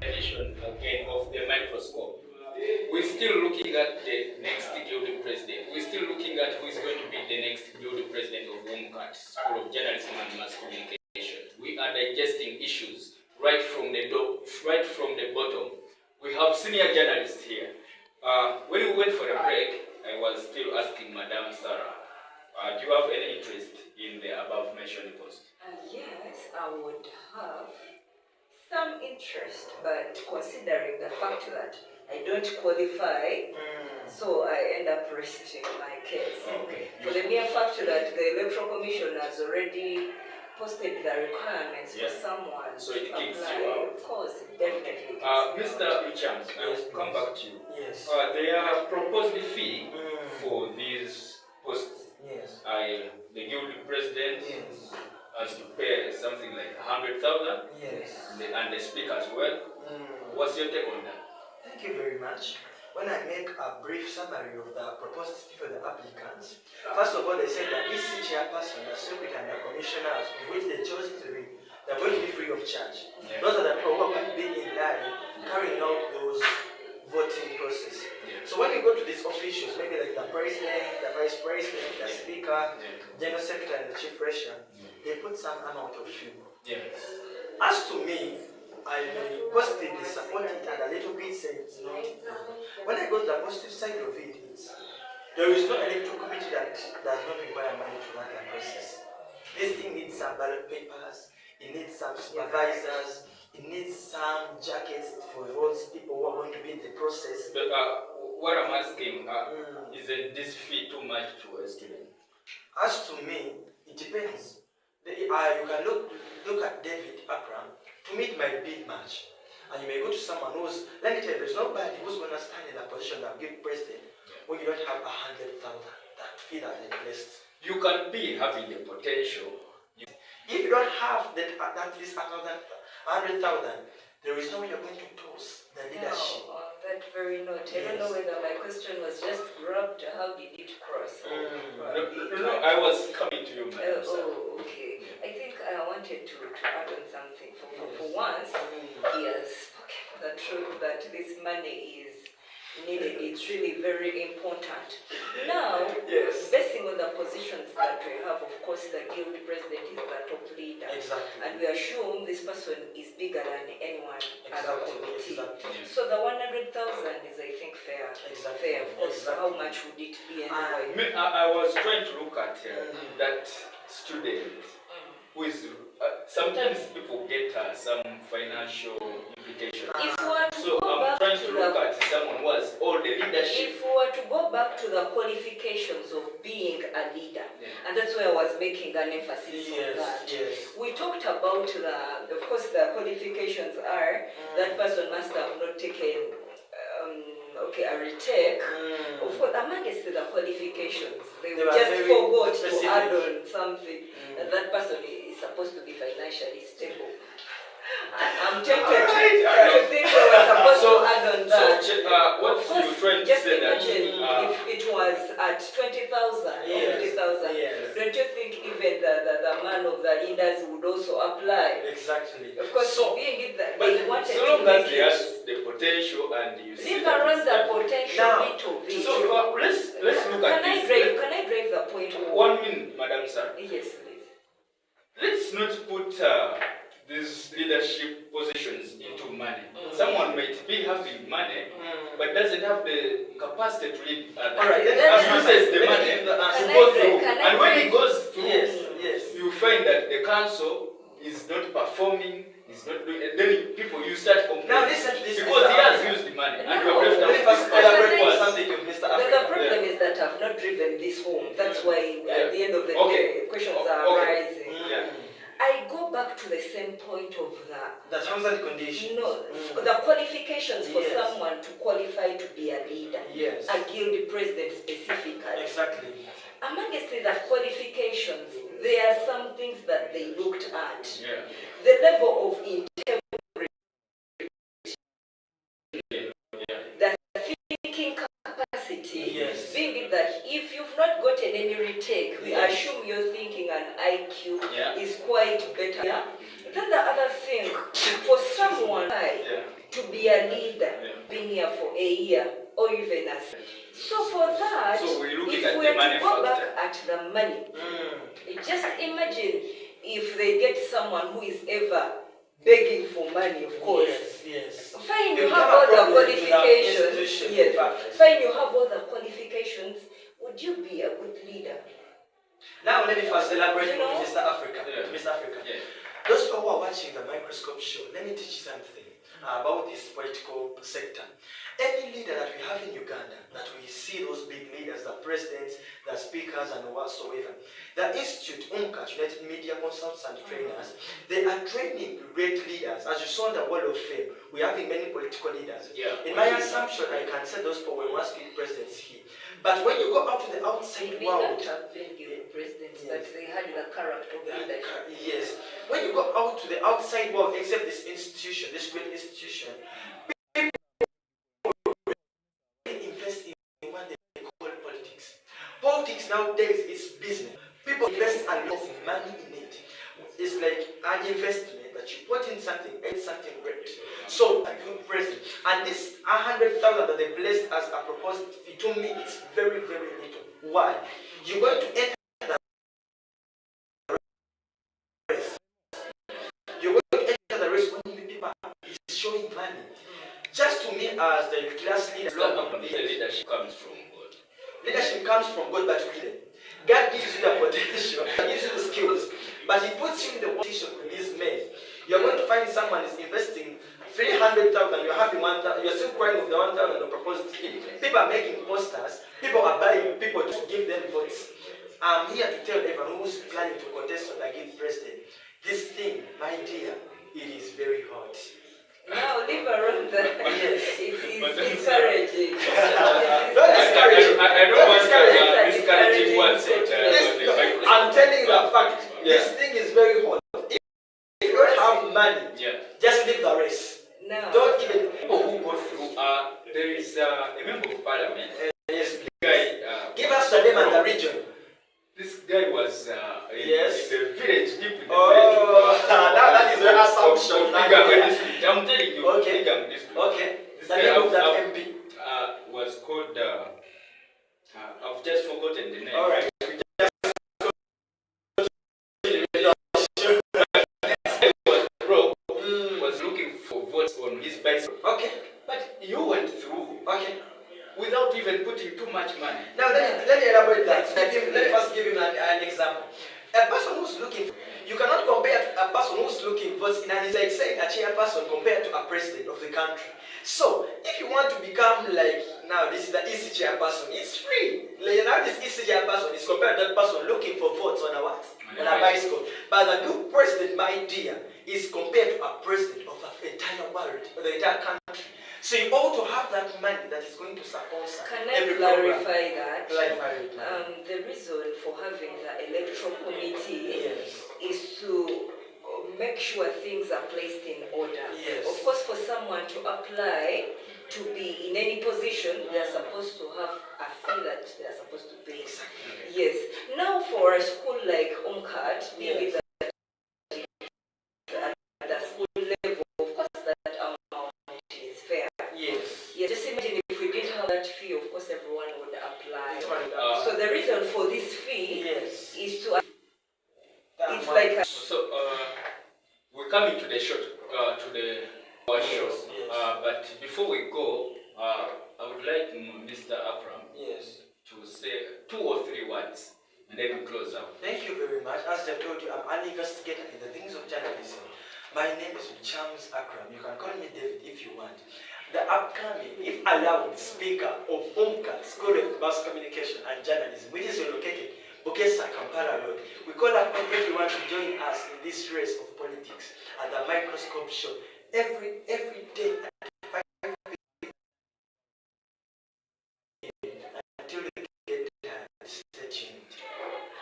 Edition again of the Microscope. We're still looking at the next guilty president. We're still looking at who is going to be the next guilty president of UMCAT, School of Journalism and Mass Communication. We are digesting issues right from the bottom. We have senior journalists here. When we went for a break, I was still asking Madame Sarah, do you have any interest in the above mentioned post? Yes, I would have some interest, but considering the fact that I don't qualify, so I end up resting my case. Okay. For the mere fact that the Electoral Commission has already posted the requirements for someone so it to kicks apply. you out. Of course, it definitely. Mr. Richards, I'll come back to you. Yes. Their proposed fee for these posts, Yes. the guilty president Yes. has to pay something like 100,000, Yes. and the speaker as well. What's your take on that? Thank you very much. When I make a brief summary of the proposed fee for the applicants, first of all, they said that each chairperson, the secretary, and the commissioners, of which they chose three, they're going to be free of charge. Yeah. Those are the people who are going to be in line carrying out those voting process. Yeah. So when you go to these officials, maybe like the president, the vice president, the speaker, general secretary, and the chief registrar, they put some amount of fee. Yes. As to me, I may positively support it and a little bit say it's not. When I go to the positive side of it, there is no electoral committee that does not require money to run the process. This thing needs some ballot papers, it needs some supervisors, it needs some jackets for those people who are going to be in the process. But what I'm asking, isn't this fee too much to a student? As to me, it depends. You can look at David Akram. To me, it might be much. And you may go to someone who's, let me tell you, there's nobody who's going to stand in a position that will give president when you don't have 100,000, that fee that they placed. You can be having the potential. If you don't have that at least 100,000, there is no way you're going to toss the leadership. No, on that very note, I don't know whether my question was just grabbed. How did it cross? No, I was coming to you, Madam. Okay. I think I wanted to add on something. For once, he has spoken the truth that this money is needed. It's really very important. Now, basing on the positions that we have, of course, the guild president is the top leader. Exactly. And we assume this person is bigger than anyone other committee. Exactly. So the 100,000 is, I think, fair. Exactly. Fair, of course. Exactly. How much would it be anyway? I was trying to look at that student who is. Sometimes people get some financial implications. If we were to So go I'm back trying to to look the, at someone who has all the leadership. if we were to go back to the qualifications of being a leader, and that's why I was making an emphasis on that. Yes. We talked about of course, the qualifications are that person must have not taken a retake. Of course, amongst the qualifications, they just forgot to add on something. That person is supposed to be financially stable. I'm tempted to think they were supposed to add on that. What Of course, you're trying to just say that imagine if it was at 20,000 or 50,000. Don't you think even the man of the leaders would also apply? Exactly. Of course, being it that but they wanted so to long as make they it. have the potential and you see Leave that around it's the there. potential Now, bit of it. So let's look at this. Can I drive the point home? 1 minute, Madam Sir. Yes, please. Let's not put these leadership positions into money. Someone might be having money, but doesn't have the capacity to lead others. All right, As you said, the money to go through. And when it goes through, you find that the council is not performing, is not doing it. Then you start complaining. Now listen to this. Because he has used the money. And you have left Let me out first this elaborate on was. something of Mr. But the Africa. problem is that I've not driven this home. That's why at the end of the day, questions are arising. I go back to the same point of The terms and conditions. the qualifications for someone to qualify to be a leader. Yes. A guild president specifically. Exactly. Amongst the qualifications, there are some things that they looked at, Yeah. the level of integrity, the thinking capacity, Yes. being that if you've not gotten any retake, we Yes. assume your thinking and IQ Yeah. is quite better. Yeah? Then the other thing, for someone to be a leader, being here for a year or even a so for that, So we're looking if at we the are money to go back factor. at the money, just imagine if they get someone who is ever begging for money, of course. Yes. Fine, You you have become a all the problem to the qualifications. institution, Yes. in fact. Fine, you have all the qualifications. Would you be a good leader? Now let me first elaborate You know? on Mr. Africa. Yeah. Mr. Africa. Yeah. Those people who are watching the Microscope show, let me teach you something about this political sector. Any leader that we have in Uganda, that we see those big leaders, the presidents, the speakers, and whatsoever, the Institute, UNCAT, United Media Consultants and Trainers, they are training great leaders. As you saw in the Wall of Fame, we are having many political leaders. Yeah. In my assumption, I can say those people were once big presidents here. But when you go out to the outside They may world, not have been given presidents, Yes. but they had the character of leadership. yes, when you go out to the outside world, except this institution, this great institution, people invest in what they call politics. Politics nowadays is business. People invest a lot of money in it. It's like an investment that you put in something, it's something great. So a good president, and this 100,000 that they placed as a proposed fee, to me it's very, very little. Why? You're going to enter the race. You're going to enter the race when the people is showing money. Just to me as the class leader, The leadership comes from God. leadership comes from God, but we God gives you the potential, gives you the skills, but He puts you in the position with these men. You're going to find someone is investing 300,000, you're having 1,000, you're still crying with the 1,000 the proposed fee. People are making posters, people are buying people to give them votes. I'm here to tell everyone who's planning to contest for the guild president, this thing, my dear, it is very hot. Now leave around the Yes. it is But discouraging. Don't discourage. I don't want Discouraging. discouraging words. I'm telling you the fact. Yeah. This thing is very hot. If you don't have money, Yeah. just leave the race. No. Don't even. People who go through, there is a member of parliament. Yes. Guy, Give us the name and the region. This guy was Yes. in the village, deep in the Oh, village. that is your assumption. Of Iganga district. I'm telling you, Okay. Iganga district. Okay. This The guy name of that I've- MP. was called, I've just forgotten the name. All right. Broke, was looking for votes on his bicycle. Okay. But you went through Okay. without even putting too much money. Now let me elaborate that. Let me first give him an example. A person who's looking, you cannot compare a person who's looking votes in, and it's like saying a chairperson compared to a president of the country. So if you want to become like now, this is the easy chairperson. It's free. Like, now this easy chairperson is compared to that person looking for votes on a what? On a bicycle. But the new president, my dear, is compared to a president of the entire world, or the entire country. So you ought to have that money that is going to sponsor Can I every program. clarify that? Clarify it. The reason for having the electoral committee Yes. is to make sure things are placed in order. Yes. Of course, for someone to apply to be in any position, they are supposed to have a fee that they are supposed to pay. Yes. Now, for a school like UMCAT, maybe Yes. at the school level, of course, that amount is fair. Yes. Yeah, just imagine if we didn't have that fee, of course, everyone would apply. Uh, So the reason for this fee Yes. is to, That it's one. like a, So we're coming to the short, to the our show. Yes. But before we go, I would like Mr. Akram Yes. to say 2 or 3 words, and then we close out. Thank you very much. As I told you, I'm an investigator in the things of journalism. My name is James Akram. You can call me David if you want. The upcoming, if allowed, speaker of UMCAT, School of Mass Communication and Journalism, which is located Bukesa, Kampala Road. We call upon everyone to join us in this race of politics at the Microscope show every day at 5 until we get stay tuned.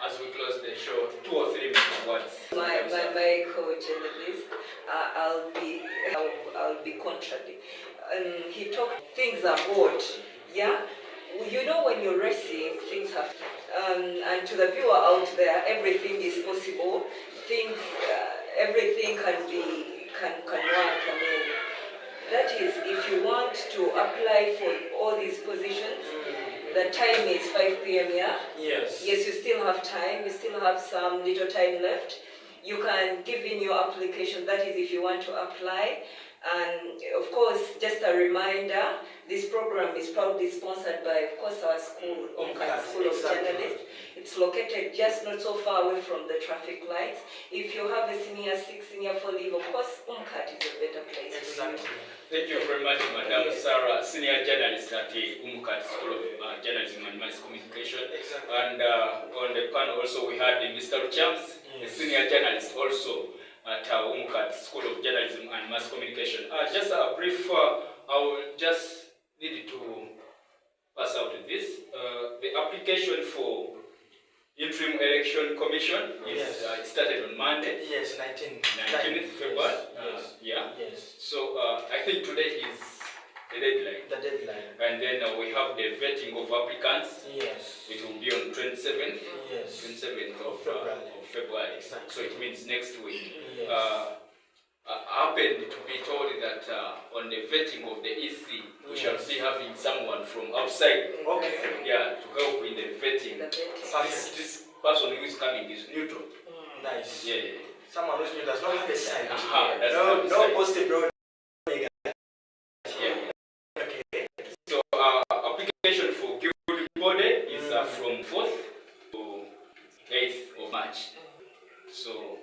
As we close the show, 2 or 3 minutes. what's my co-journalist, I'll be contrary. He talked things are hot, yeah. You know, when you're racing, things have. And to the viewer out there, everything is possible. Things, everything can work. I mean, that is, if you want to apply for all these positions, the time is 5 p.m. Yeah. Yes. Yes, you still have time. You still have some little time left. You can give in your application. That is, if you want to apply. And of course, just a reminder, this program is proudly sponsored by, of course, our school, School of Journalists. It's located just not so far away from the traffic lights. If you have a senior 6, senior 4 leave, of course, UMCAT is a better place. Exactly. Thank you very much, Madam Sarah, senior journalist at the UMCAT School of Journalism and Mass Communication. Exactly. And on the panel also we had Mr. Chams, a senior journalist also at UMCAT School of Journalism and Mass Communication. Just a brief, I will just need to pass out this. The application for Interim Election Commission is it started on Monday. Yes, 19th February. Yes. Yeah. Yes. So I think today is the deadline. The deadline. And then we have the vetting of applicants. Yes. It will be on 27th. Yes. 27th of February. Exactly. So it means next week. Yes. I happened to be told that on the vetting of the EC, we shall be having someone from outside. Okay. Yeah, to help in the vetting. This person who is coming is neutral. Nice. Yeah. Someone who does not have a side. No possible. Yeah. Okay. So application for guild body is from 4th to 8th of March. So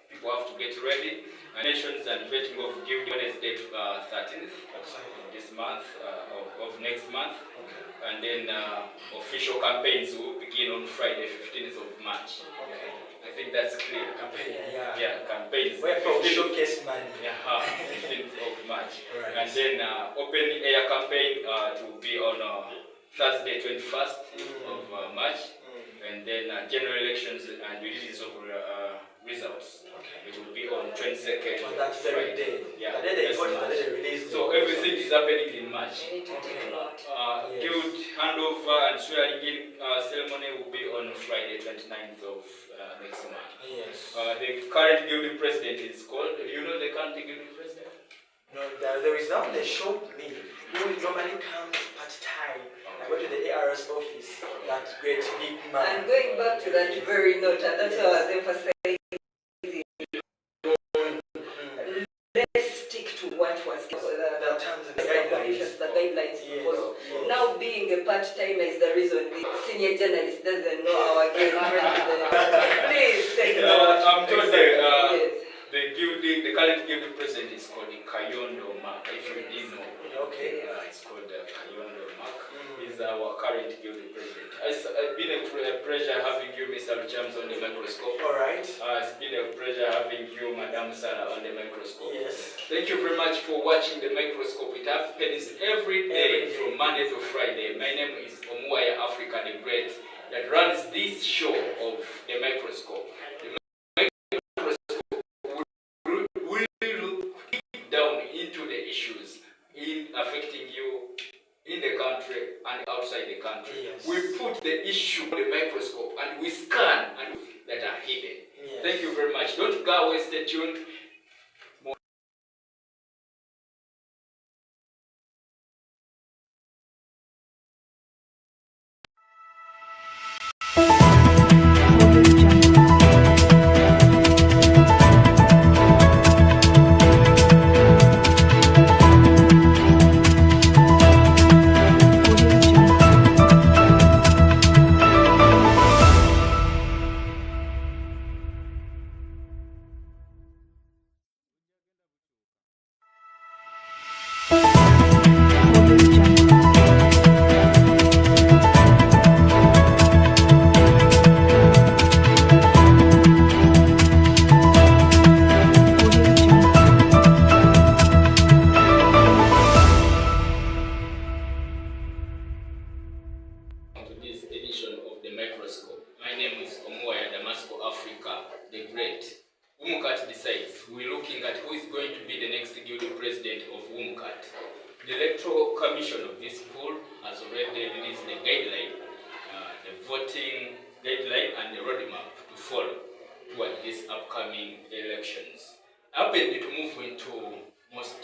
people have to get ready. Nations and vetting of guild body is date 13th of this month, of next month. Okay. And then official campaigns will begin on Friday, 15th of March. Okay. I think that's clear. Campaign, Yeah, campaigns. Where for showcase money. Yeah, 15th of March. Right. And then open air campaign to be on Thursday, 21st of March. And then general elections and release of results. Okay. It will be on 22nd. On that very day. Yeah. The day they vote, the day they release. So everything is happening in March. You need to take note. Guild handover and swearing in ceremony will be on Friday, 29th of next month. Yes. The current guild president is called. You know the current guild president? No, there is now the short me who normally comes part-time. I went to the ARS office, that great big man. And going back to that very note, and that's why I was emphasizing, let's stick to what was the terms and the guidelines to follow. Yes. Now being a part-timer is the reason the senior journalist doesn't know our guild president. Please take note. I'm told Yes. the current guild president is called Kayondo Mark. If you didn't know. Okay. It's called Kayondo Mark. He's our current guild president. It's been a pleasure having you, Mr. Chams, on the microscope. All right. It's been a pleasure having you, Madam Sarah, on the microscope. Yes. Thank you very much for watching the microscope. It happens every day from Monday to Friday. My name is Omuaya Africa the Great that runs this show of the microscope. The microscope will look deep down into the issues affecting you in the country and outside the country. Yes. We put the issue on the microscope and we scan and that are hidden. Yes. Thank you very much. Don't go away, stay tuned. My name is Omoya Damasco Africa the Great. WUMCAT decides. We're looking at who is going to be the next guild president of WUMCAT. The Electoral Commission of this school has already released the guideline, the voting guideline and the roadmap to follow toward these upcoming elections. I happen to move into most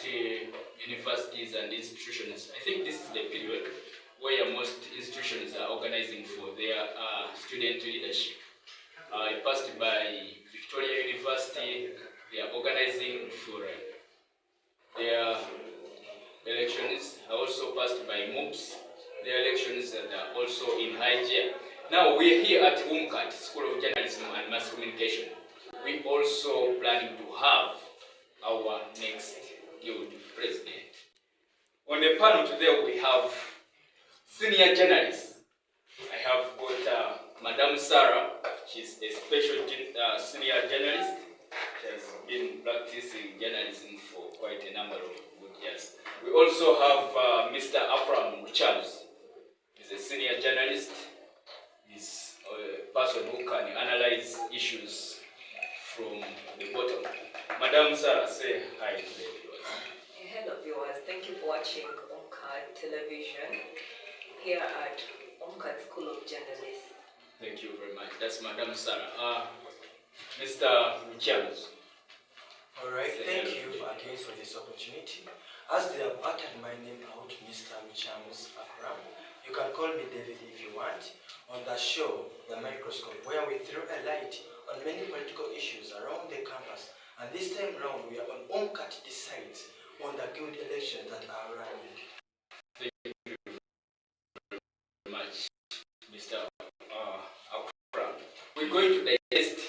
universities and institutions. I think this is the period where most institutions are organizing for their student leadership. I passed by Victoria University. They are organizing for their elections. I also passed by MOOPS. Their elections that are also in Nigeria. Now we are here at WUMCAT, School of Journalism and Mass Communication. We also planning to have our next guild president. On the panel today we have senior journalists. I have got Madam Sarah. She's a special senior journalist. She has been practicing journalism for quite a number of good years. We also have Mr. Abraham Charles. He's a senior journalist. He's a person who can analyze issues from the bottom. Madam Sarah, say hi to the viewers. Hello viewers, thank you for watching WUMCAT television here at WUMCAT School of Journalism. Thank you very much. That's Madam Sarah. Mr. Charles. Alright, thank you again for this opportunity. As they have uttered my name out, Mr. Michamus Akram, you can call me David if you want, on the show, The Microscope, where we throw a light on many political issues around the campus. And this time round, we are on WUMCAT Decides on the guild elections that are running. Thank you very much, Mr. Akram. We're going to digest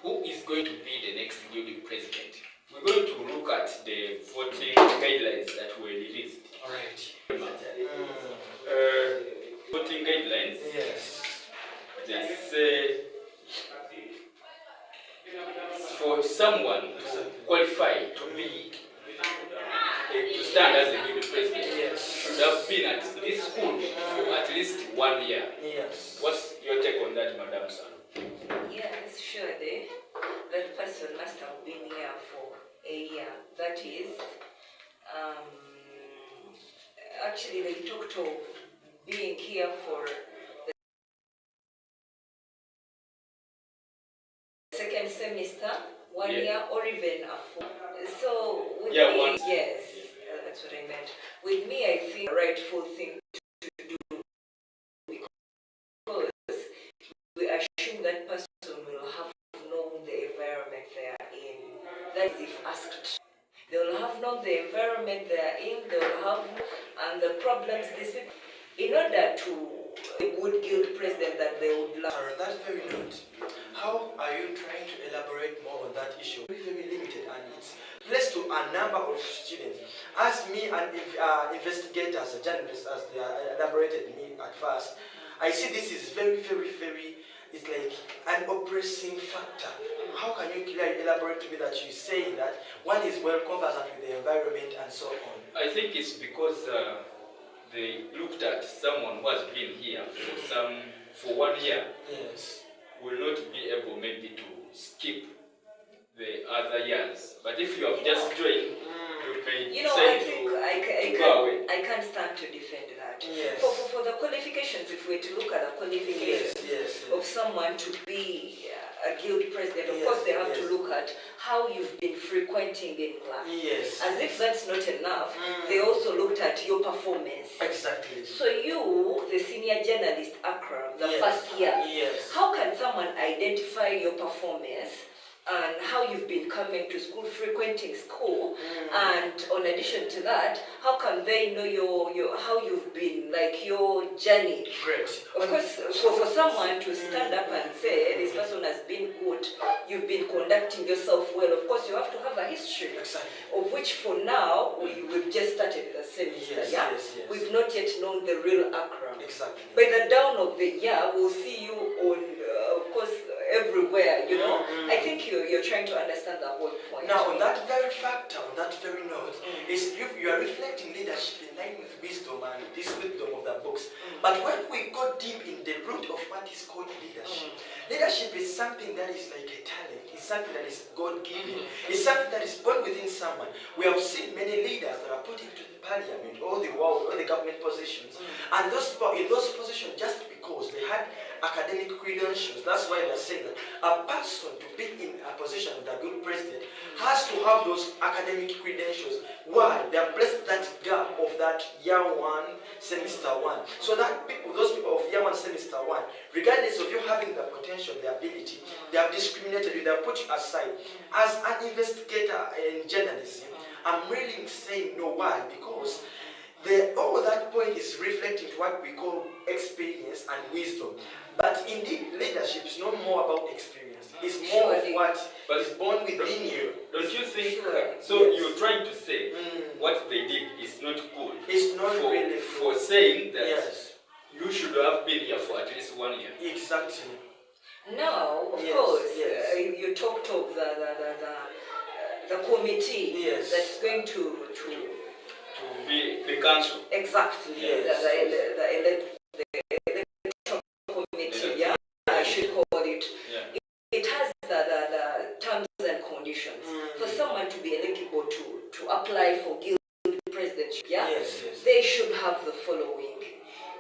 who is going to be the next guild president. We're going to look at the voting guidelines that were released. Alright. Voting guidelines. Yes. They say for someone to qualify to be to stand as a guild president, Yes. should have been at this school for at least 1 year. Yes. What's your take on that, Madam Sir? Yes, surely. That person must have been here for a year. That is, actually they talked of being here for the second semester, 1 year, or even a full. So with me, once. yes, that's what I meant. With me, I think the rightful thing to do, because we assume that person will have known the environment they are in. That is if asked. They will have known the environment they are in, they will have and the problems these people, in order to a good guild president that they would love. On that very note, how are you trying to elaborate more on that issue? Very, very limited, and it's placed to a number of students. As me and investigators, journalists, as they elaborated me at first, I see this is very, very, very, it's like an oppressing factor. How can you clearly elaborate to me that you're saying that one is well conversant with the environment and so on? I think it's because they looked at someone who has been here for 1 year. Yes. Will not be able maybe to skip the other years. But if you have just joined, you may I decide think to go away. I can't stand to defend that. Yes. For the qualifications, if we were to look at the qualifications Yes. of someone to be a guild president, of Yes, course they have yes. to look at how you've been frequenting in class. Yes. As if that's not enough, they also looked at your performance. Exactly. So you, the senior journalist Akram, the Yes. first year, Yes. how can someone identify your performance and how you've been coming to school, frequenting school, and on addition to that, how can they know your how you've been, like your journey? Great. Of course, for someone to stand up and say this person has been good, you've been conducting yourself well, of course you have to have a history. Exactly. Of which for now, we've just started the semester, Yes, yeah? yes, yes. We've not yet known the real Akram. Exactly. By the dawn of the year, we'll see you on, of course, everywhere, you know. I think you're trying to understand the whole point. Now, on that very factor, on that very note, is you are reflecting leadership in line with wisdom and this wisdom of the books. But when we go deep in the root of what is called leadership, leadership is something that is like a talent. It's something that is God-given. It's something that is born within someone. We have seen many leaders that are put into the parliament, all the world, all the government positions, and those people in those positions just because they had academic credentials. That's why they're saying that a person to be in a position with a good president has to have those academic credentials. Why? They have placed that gap of that year one, semester one. So that people, those people of year one, semester one, regardless of you having the potential, the ability, they have discriminated you, they have put you aside. As an investigator in journalism, I'm really saying no. Why? Because all that point is reflecting to what we call experience and wisdom. But indeed, leadership is not more about experience. It's more of what is born within you. Don't you think? So Yes. you're trying to say what they did is not good. It's not for, really for saying that yes. you should have been here for at least 1 year. Exactly. No, of Yes, course. yes. You talked of the committee Yes. that's going to Be the council. exactly Yes. the electoral committee. Yeah, I should call it. Yeah. It has the terms and conditions for someone to be eligible to apply for guild presidentship. Yeah, Yes, yes. they should have the following.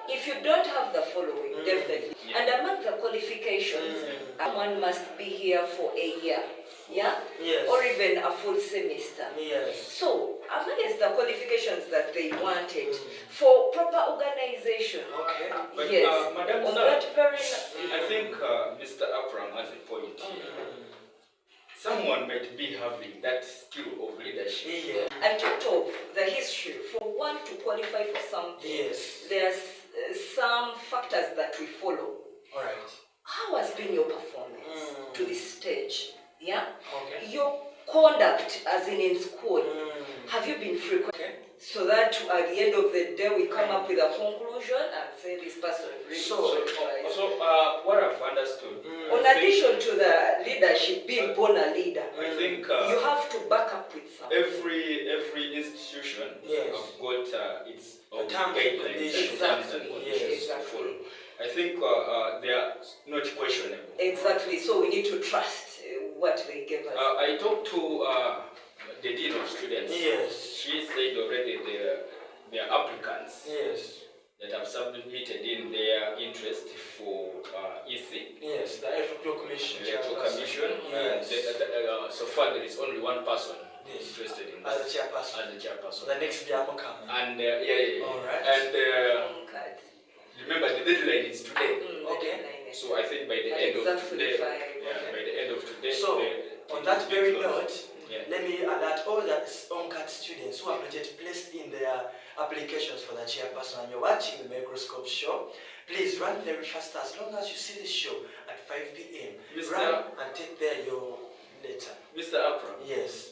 If you don't have the following, definitely. Yeah. And among the qualifications, one must be here for a year, yeah, Yes. or even a full semester. Yes. So, amongst the qualifications that they wanted for proper organization, Okay. But, yes, Madam on Sir, that very. I think Mr. Abram has a point here. Someone might be having that skill of leadership. Yeah. I talked of the history. For one to qualify for something, Yes. there's some factors that we follow. All right. How has been your performance to this stage? Yeah? Okay. Your conduct, as in school, have you been frequent? Okay. So that at the end of the day we come up with a conclusion and say this person really So, qualifies. So, what I've understood, In addition to the leadership, being born a leader, I think you have to back up with something. every institution Yes. have got its own terms and guidelines conditions. and terms and Exactly. conditions Yes. to follow. I think they are not questionable. Exactly, so we need to trust what they give us. I talked to the dean of students. Yes. She said already there are applicants Yes. that have submitted in their interest for EC. Yes. The electoral commission. Electoral Commission. Yes. So far, there is only one person Yes. interested in As that a chairperson. as the chairperson. The next year will come. And yeah. All right. And Okay. remember, the deadline is today. Okay. So I think by the At end of exactly today, 5, yeah, by the end of today. So, on that very note, yeah. let me alert all the ONCAT students who have not yet placed in their applications for the chairperson and you're watching the Microscope show, please run very fast as long as you see the show at 5 p.m. Mr. Run and take there your letter. Mr. Abram, Yes.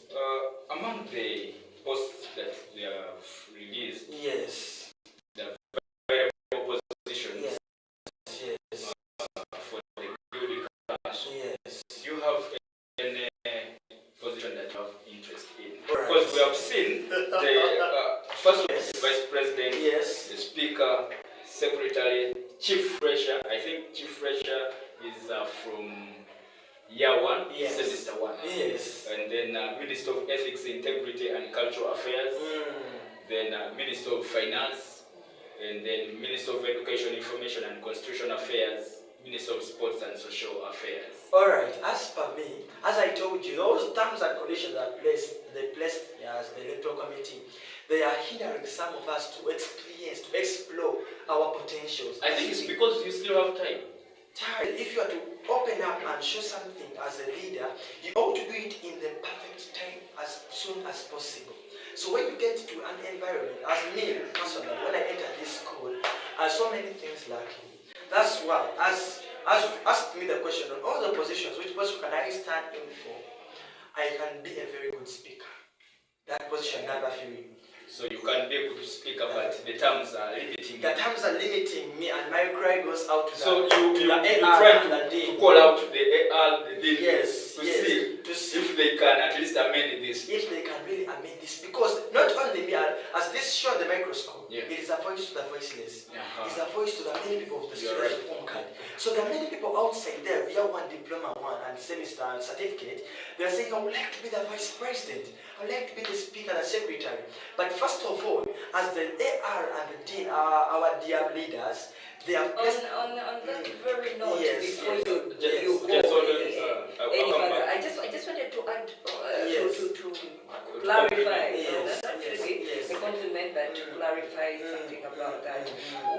among the posts that they have released, Yes. the variable positions Yes. Yes. for the building council, Yes. you have any position that you have interest in? Alright. Because we have seen the first vice president, Yes. the speaker, secretary, chief treasurer. I think chief treasurer is from year one, Yes. semester one. Yes. And then Minister of Ethics, Integrity and Cultural Affairs. Then Minister of Finance. And then Minister of Education, Information and Constitution Affairs. Minister of Sports and Social Affairs. Alright, as per me, as I told you, those terms and conditions that they placed as the electoral committee, they are hindering some of us to experience, to explore our potentials. I think it's because you still have time. If you are to open up and show something as a leader, you ought to do it in the perfect time as soon as possible. So when you get to an environment, as me personally, when I entered this school, I saw many things lacking. That's why, as you asked me the question on all the positions, which position can I stand in for? I can be a very good speaker. That position never feel. So you can be able to speak about the terms are limiting. The terms are limiting me, and my cry goes out to So the, you AR try and the to dean. call out the AR, the dean, Yes, to yes. see To see if they can at least amend this. if they can really amend this, because not only me, as this show, the microscope, Yeah. it is a voice to the voiceless. It's a Uh-huh. voice to the many people of the You're students right. of UMCAT. So there are many people outside there, year one, diploma one, and semester and certificate. They are saying, I would like to be the vice president. I would like to be the speaker, the secretary. But first of all, as the AR and the D, our dear leaders, they have placed... On that very note, Yes, before yes. you go Just hold on, any I'll come further, back. I just wanted to add Yes. to clarify. Yes, Not yes, really yes. a compliment, but to clarify something about that.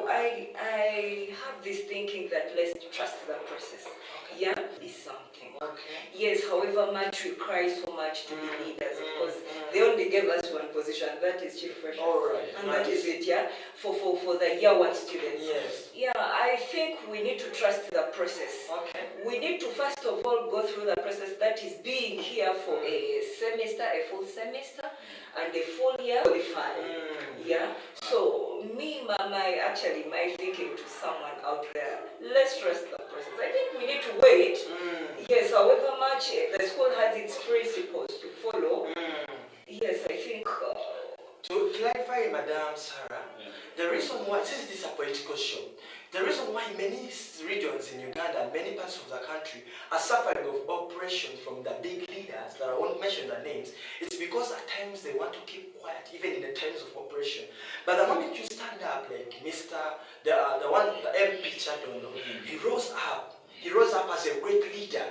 I have this thinking that let's trust the process. Yeah, is something. Okay. Yes, however much we cry so much to be leaders, because they only gave us one position, that is chief freshman. All right. And that is it, yeah, for the year one students. Yes. Yeah, I think we need to trust the process. Okay. We need to first of all go through the process, that is being here for a semester, a full semester, and a full year qualifying. Yeah. So my thinking to someone out there, let's trust the process. I think we need to wait. Yes, however much the school has its principles to follow. Yes, I think. To clarify, Madam Sarah, the reason why, since this is a political show, the reason why many regions in Uganda and many parts of the country are suffering of oppression from the big leaders that I won't mention their names, it's because at times they want to keep quiet, even in the times of oppression. But the moment you stand up, like the MP Chadondo, he rose up. He rose up as a great leader.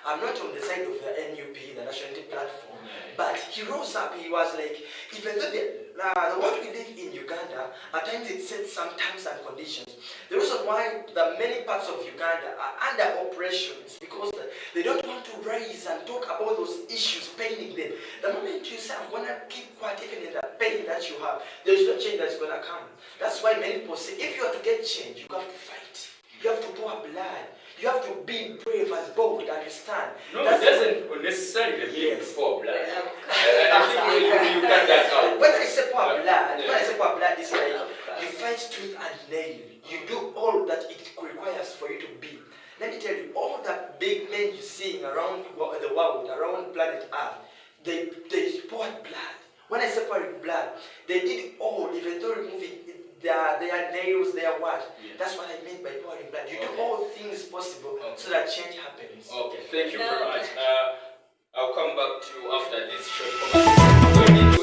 I'm not on the side of the NUP, the National Unity Platform, but he rose up. He was like, even though what we live in Uganda, at times it sets some terms and conditions. The reason why the many parts of Uganda are under oppression is because they don't want to rise and talk about those issues paining them. The moment you say, I'm going to keep quiet even in the pain that you have, there is no change that's going to come. That's why many people say, if you are to get change, you have to fight. You have to pour blood. You have to be brave and bold and stand. No, it doesn't necessarily mean for blood. I think you cut that out. When I say pour blood, it's like you fight tooth and nail. You do all that it requires for you to be. Let me tell you, all the big men you see around the world, around planet Earth, they poured blood. When I say poured blood, they did all, even though removing their nails, their what. Yeah. That's what I mean by pouring blood. You do all things possible so that change happens. Okay, thank you very much. I'll come back to you after this short